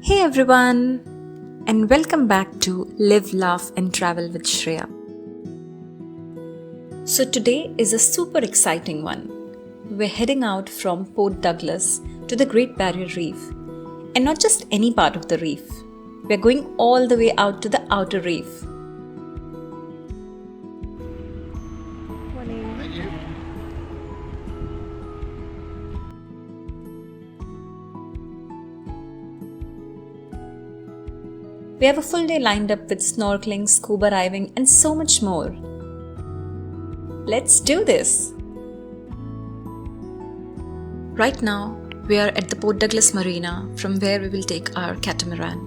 Hey everyone, and welcome back to Live, Laugh, and Travel with Shreya. So, today is a super exciting one. We're heading out from Port Douglas to the Great Barrier Reef, and not just any part of the reef, we're going all the way out to the outer reef. We have a full day lined up with snorkeling, scuba diving, and so much more. Let's do this! Right now, we are at the Port Douglas Marina, from where we will take our catamaran.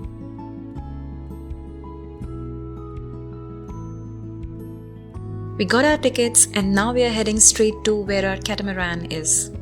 We got our tickets and now we are heading straight to where our catamaran is.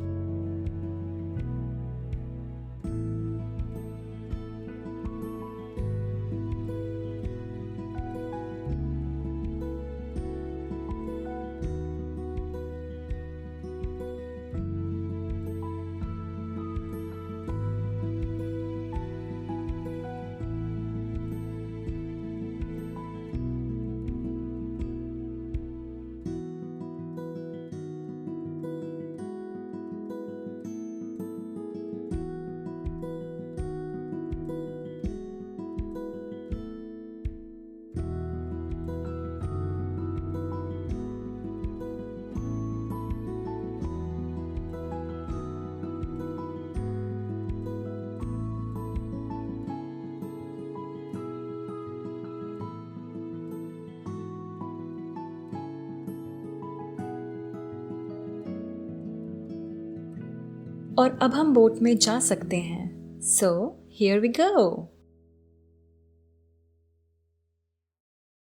और अब हम boat में जा सकते हैं. So, here we go!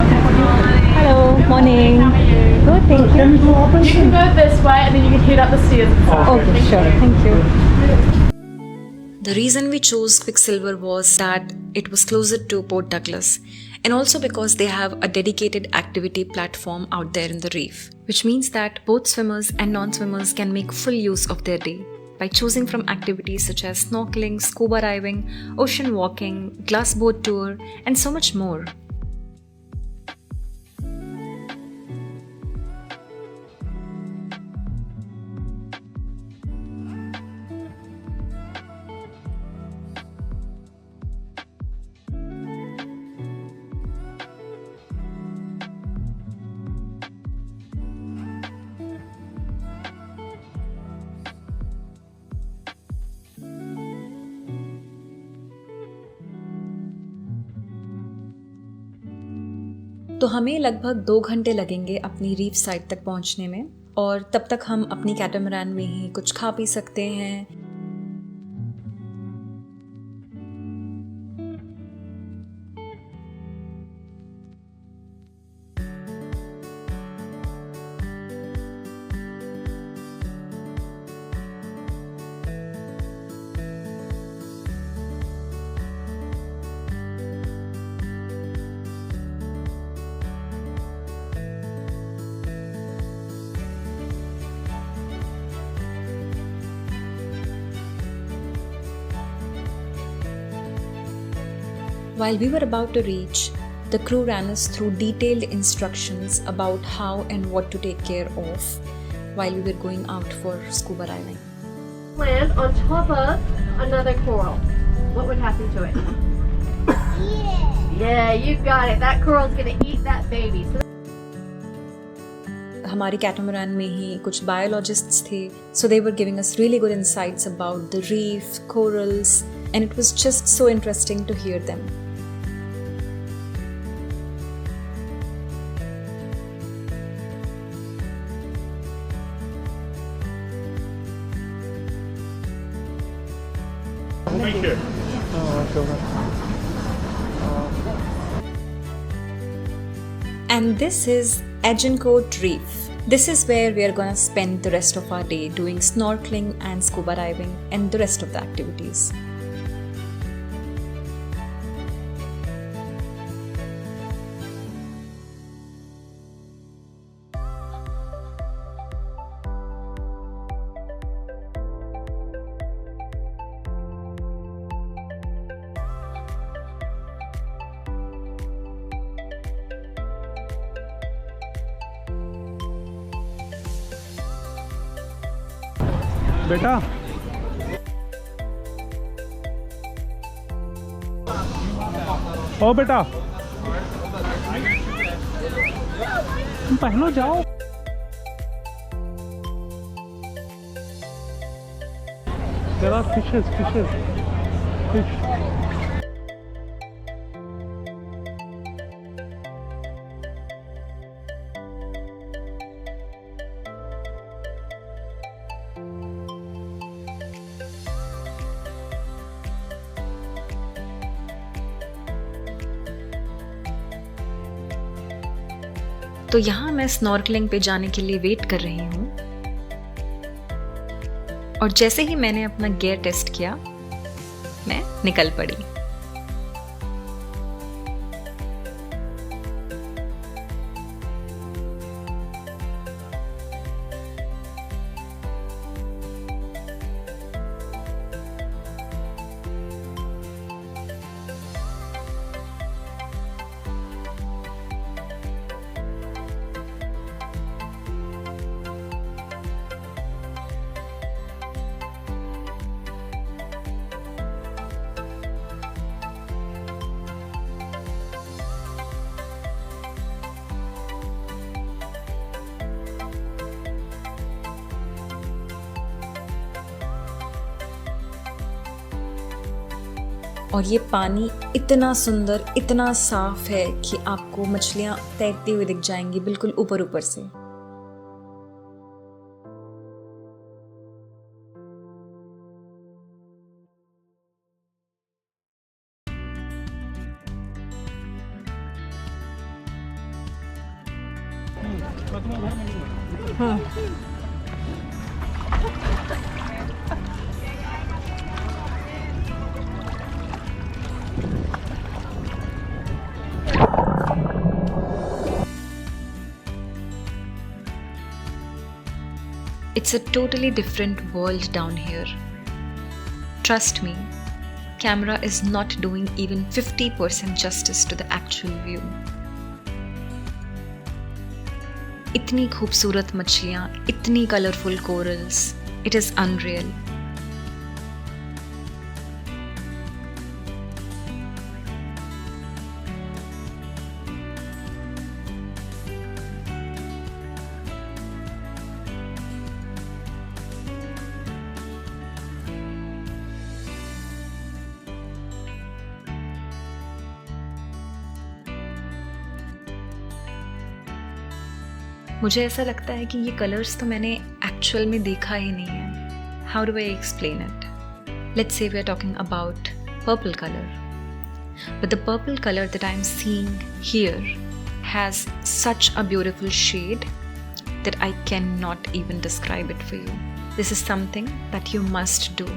Hello, morning. Good, thank you. You can go this way and then you can head up the stairs. Okay, sure, thank you. The reason we chose Quicksilver was that it was closer to Port Douglas, and also because they have a dedicated activity platform out there in the reef, which means that both swimmers and non-swimmers can make full use of their day by choosing from activities such as snorkeling, scuba diving, ocean walking, glass boat tour, and so much more. तो हमें लगभग 2 घंटे लगेंगे अपनी reef side तक पहुंचने में, और तब तक हम अपनी कैटामरान में ही कुछ खा पी सकते हैं. While we were about to reach, the crew ran us through detailed instructions about how and what to take care of while we were going out for scuba diving. Land on top of another coral. What would happen to it? Yeah, you got it. That coral's gonna eat that baby. हमारी catamaran में ही कुछ biologists थे, so they were giving us really good insights about the reef, corals, and it was just so interesting to hear them. Thank you. And this is Agincourt Reef. This is where we are gonna spend the rest of our day doing snorkeling and scuba diving and the rest of the activities. बेटा ओ बेटा तुम पहनो जाओ। There are fishes. Fish. तो यहाँ मैं snorkelling पे जाने के लिए वेट कर रही हूँ और जैसे ही मैंने अपना गियर टेस्ट किया मैं निकल पड़ी। और ये पानी इतना सुंदर, इतना साफ है कि आपको मछलियाँ तैरती हुई दिख जाएंगी बिल्कुल ऊपर ऊपर से। It's a totally different world down here. Trust me, camera is not doing even 50% justice to the actual view. इतनी खूबसूरत मछलियाँ, इतनी colourful corals, it is unreal. मुझे ऐसा लगता है कि ये कलर्स तो मैंने एक्चुअल में देखा ही नहीं है। How do I explain it? Let's say we are talking about purple colour, but the purple colour that I am seeing here has such a beautiful shade that I can not even describe it for you. This is something that you must do.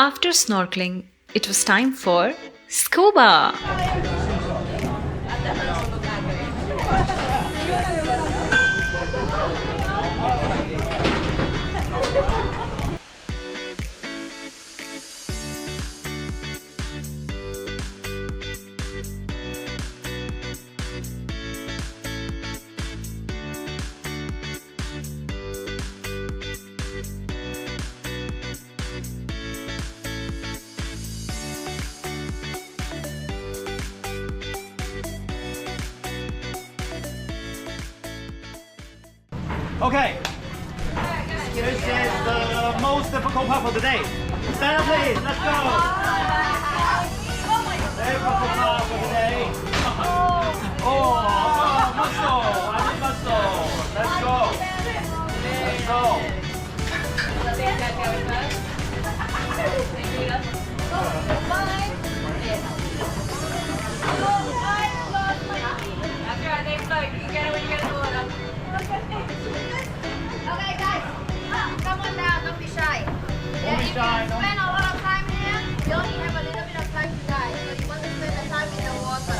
After snorkeling, it was time for scuba. Okay. This is the most difficult part of the day. Stand up, please. Let's go. muscle car for today. Oh, muscle. I need muscle. Let's go. Let's go. Okay, guys, come on now, don't be shy. Don't be shy, If no. you spend a lot of time here, you only have a little bit of time to die. So you want to spend the time in the water.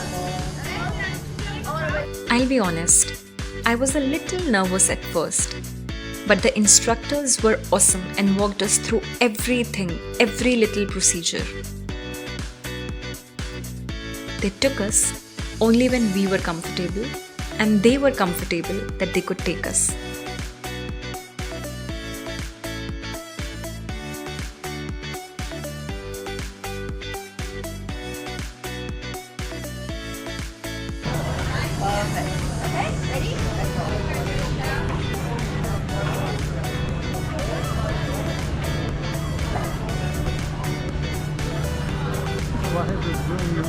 Okay? I'll be honest, I was a little nervous at first. But the instructors were awesome and walked us through everything, every little procedure. They took us only when we were comfortable, and they were comfortable that they could take us. Why is it doing this?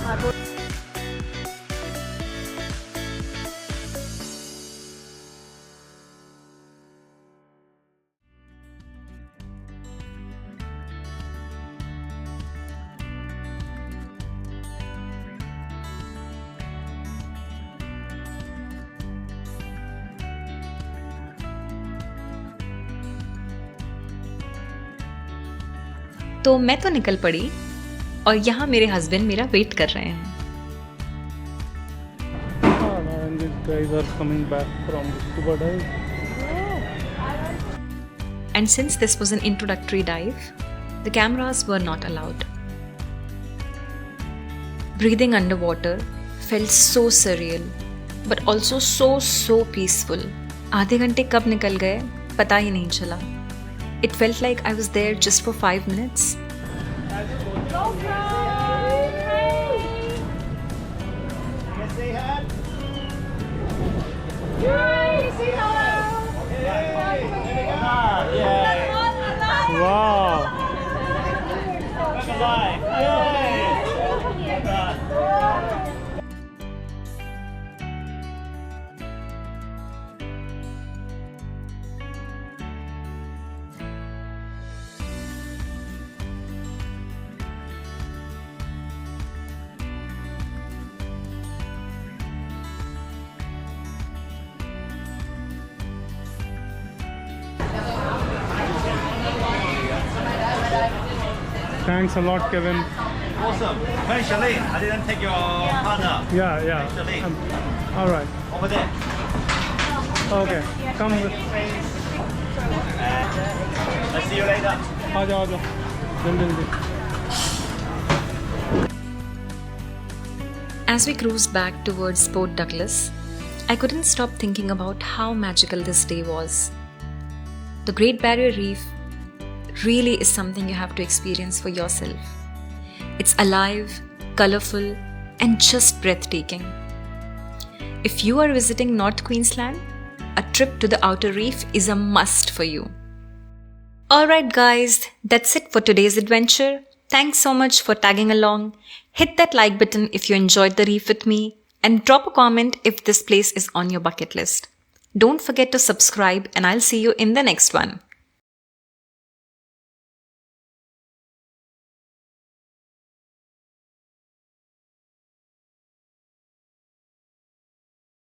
तो मैं तो निकल पड़ी और यहाँ मेरे husband मेरा wait कर रहे हैं. Oh, no, and these guys are coming back from the scuba dive. And since this was an introductory dive, the cameras were not allowed. Breathing underwater felt so surreal, but also so peaceful. आधे घंटे कब निकल गए पता ही नहीं चला. It felt like I was there just for 5 minutes. Wow. Back alive. Yay. Well done. Thanks a lot, Kevin. Awesome. Hey, Charlene, I didn't take your partner. Yeah. Charlene. All right. Over there. Okay. Come with. Let's see you later. आ जाओ जल्दी. As we cruised back towards Port Douglas, I couldn't stop thinking about how magical this day was. The Great Barrier Reef really is something you have to experience for yourself. It's alive, colorful, and just breathtaking. If you are visiting North Queensland, a trip to the Outer Reef is a must for you. Alright guys, that's it for today's adventure. Thanks so much for tagging along. Hit that like button if you enjoyed the reef with me, and drop a comment if this place is on your bucket list. Don't forget to subscribe, and I'll see you in the next one.